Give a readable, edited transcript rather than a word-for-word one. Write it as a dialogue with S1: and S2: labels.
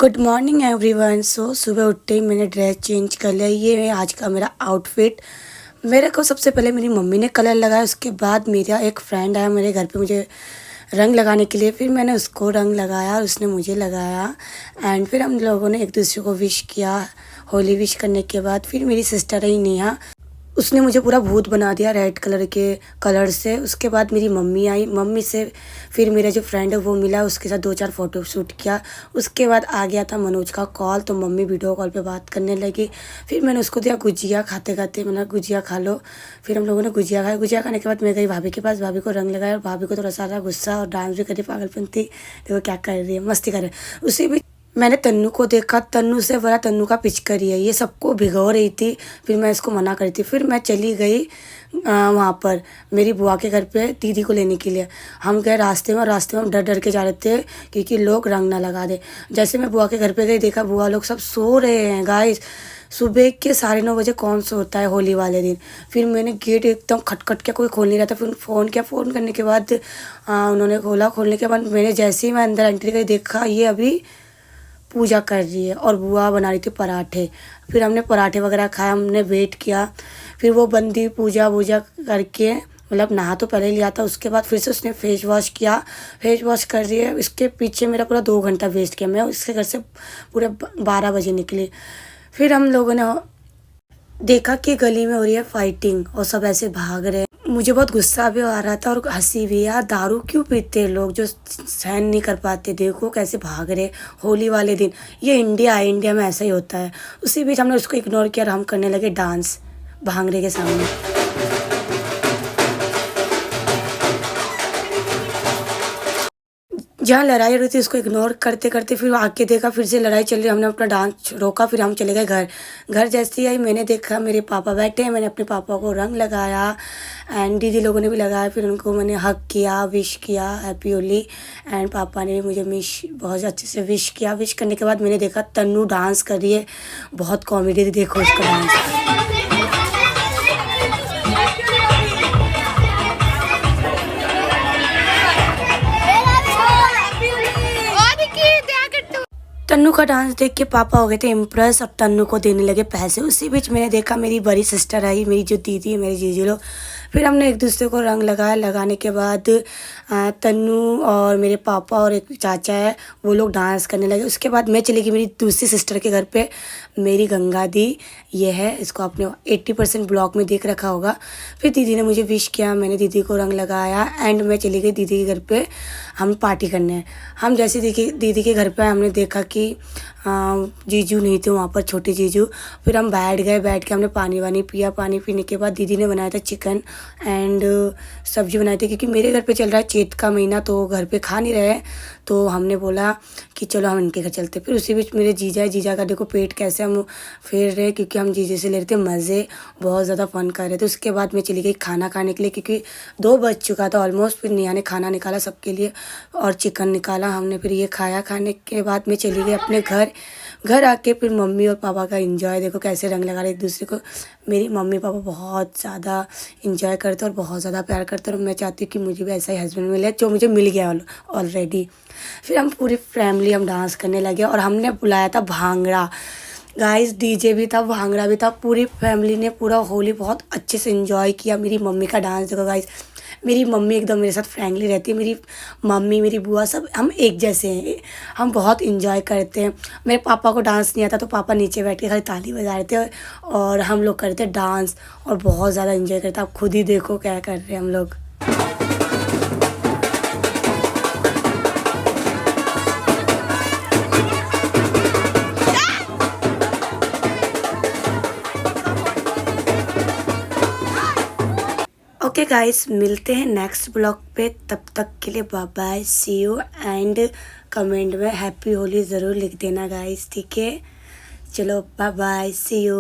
S1: Good morning everyone. सुबह उठते ही मैंने ड्रेस चेंज कर लिया। ये है आज का मेरा आउटफिट। मेरे को सबसे पहले मेरी मम्मी ने कलर लगाया, उसके बाद मेरा एक फ्रेंड आया मेरे घर पे मुझे रंग लगाने के लिए। फिर मैंने उसको रंग लगाया और उसने मुझे लगाया। एंड फिर हम लोगों ने एक दूसरे को विश किया। होली विश करने के बाद फिर मेरी सिस्टर आई नेहा, उसने मुझे पूरा भूत बना दिया रेड कलर के कलर से। उसके बाद मेरी मम्मी आई, मम्मी से फिर मेरा जो फ्रेंड है वो मिला, उसके साथ 2-4 फ़ोटो शूट किया। उसके बाद आ गया था मनोज का कॉल, तो मम्मी वीडियो कॉल पे बात करने लगी। फिर मैंने उसको दिया गुजिया, खाते खाते मैंने गुजिया खा लो। फिर हम लोगों ने गुजिया खाया। गुजिया खाने के बाद मैं गई भाभी के पास, भाभी को रंग लगाया और भाभी को थोड़ा सा गुस्सा और डांस भी करी, पागलपंती देखो क्या कर रही है, मस्ती कर रही है। उसी बीच मैंने तन्नू को देखा, तन्नू से बड़ा तन्नू का पिचकारी है, ये सबको भिगो रही थी। फिर मैं इसको मना करी थी। फिर मैं चली गई वहाँ पर मेरी बुआ के घर पे दीदी को लेने के लिए। हम गए रास्ते में, और रास्ते में हम डर डर के जा रहे थे क्योंकि लोग रंग ना लगा दे। जैसे मैं बुआ के घर पे गई, देखा बुआ लोग सब सो रहे हैं गाइस। सुबह के 9:30 बजे कौन सोता है होली वाले दिन। फिर मैंने गेट एकदम खटखट के, कोई खोल नहीं रहा था। फिर फ़ोन किया, फ़ोन करने के बाद उन्होंने खोला। खोलने के बाद मैंने जैसे ही मैं अंदर एंट्री करी, देखा ये अभी पूजा कर रही है और बुआ बना रही थी पराठे। फिर हमने पराठे वगैरह खाया, हमने वेट किया। फिर वो बंदी पूजा वूजा करके, मतलब नहा तो पहले लिया था, उसके बाद फिर से उसने फेस वॉश किया। फेस वॉश कर रही है, इसके पीछे मेरा पूरा 2 घंटा वेस्ट किया। मैं उसके घर से पूरे 12 बजे निकली। फिर हम लोगों ने देखा कि गली में हो रही है फाइटिंग और सब ऐसे भाग रहे हैं। मुझे बहुत गुस्सा भी आ रहा था और हंसी भी। यार दारू क्यों पीते हैं लोग जो सहन नहीं कर पाते, देखो कैसे भाग रहे होली वाले दिन। ये इंडिया है, इंडिया में ऐसा ही होता है। उसी बीच हमने उसको इग्नोर किया और हम करने लगे डांस भांगड़े के सामने। जहाँ लड़ाई हो रही थी उसको इग्नोर करते करते फिर आके देखा फिर से लड़ाई चल रही है। हमने अपना डांस रोका, फिर हम चले गए घर। घर जैसे ही आई मैंने देखा मेरे पापा बैठे हैं, मैंने अपने पापा को रंग लगाया एंड दीदी लोगों ने भी लगाया। फिर उनको मैंने हग किया, विश किया हैप्पी होली। एंड पापा ने भी मुझे बहुत अच्छे से विश किया। विश करने के बाद मैंने देखा तन्नू डांस कर रही है, बहुत कॉमेडी थी, देखो उसका डांस। तन्नू का डांस देख के पापा हो गए थे इम्प्रेस और तन्नू को देने लगे पैसे। उसी बीच मैंने देखा मेरी बड़ी सिस्टर आई, मेरी जो दीदी है, मेरी जीजी लोग। फिर हमने एक दूसरे को रंग लगाया। लगाने के बाद तन्नू और मेरे पापा और एक चाचा है, वो लोग डांस करने लगे। उसके बाद मैं चली गई मेरी दूसरी सिस्टर के घर पे, मेरी गंगा दी। ये है, इसको आपने 80% ब्लॉग में देख रखा होगा। फिर दीदी ने मुझे विश किया, मैंने दीदी को रंग लगाया एंड मैं चली गई दीदी के घर पे, हम पार्टी करने हैं। हम जैसे दीदी के घर पे आए, हमने देखा कि जीजू नहीं थे वहाँ पर, छोटे जीजू। फिर हम बैठ गए, बैठ के हमने पानी वानी पिया। पानी पीने के बाद दीदी ने बनाया था चिकन एंड सब्जी बनाई थी, क्योंकि मेरे घर पे चल रहा है चैत का महीना, तो घर पे खा नहीं रहे। तो हमने बोला कि चलो हम इनके घर चलते। फिर उसी बीच मेरे जीजा का देखो पेट कैसे हम फेर रहे, क्योंकि हम जीजे से ले रहे थे मज़े, बहुत ज़्यादा फन कर रहे थे। उसके बाद मैं चली गई खाना खाने के लिए, क्योंकि 2 बज चुका था ऑलमोस्ट। फिर नेहा ने खाना निकाला सबके लिए और चिकन निकाला, हमने फिर ये खाया। खाने के बाद मैं चली गई अपने घर। घर आके फिर मम्मी और पापा का एंजॉय देखो कैसे रंग लगा रहे एक दूसरे को। मेरी मम्मी पापा बहुत ज़्यादा एंजॉय करते और बहुत ज़्यादा प्यार करते, और मैं चाहती हूँ कि मुझे भी ऐसा ही हस्बैंड मिले जो मुझे मिल गया ऑलरेडी। फिर हम पूरी फैमिली हम डांस करने लगे और हमने बुलाया था भांगड़ा। गाइस डीजे भी था, भांगड़ा भी था। पूरी फैमिली ने पूरा होली बहुत अच्छे से एंजॉय किया। मेरी मम्मी का डांस देखो गाइस, मेरी मम्मी एकदम मेरे साथ फ्रेंकली रहती है। मेरी मम्मी, मेरी बुआ, सब हम एक जैसे हैं, हम बहुत इंजॉय करते हैं। मेरे पापा को डांस नहीं आता, तो पापा नीचे बैठ के खाली ताली बजा रहे थे और हम लोग करते डांस और बहुत ज़्यादा इंजॉय करते। आप खुद ही देखो क्या कर रहे हैं हम लोग। ओके गाइस, मिलते हैं नेक्स्ट ब्लॉग पे। तब तक के लिए bye bye, see you. And comment में हैप्पी होली ज़रूर लिख देना गाइस, ठीक है। चलो बाय बाय, सी यू।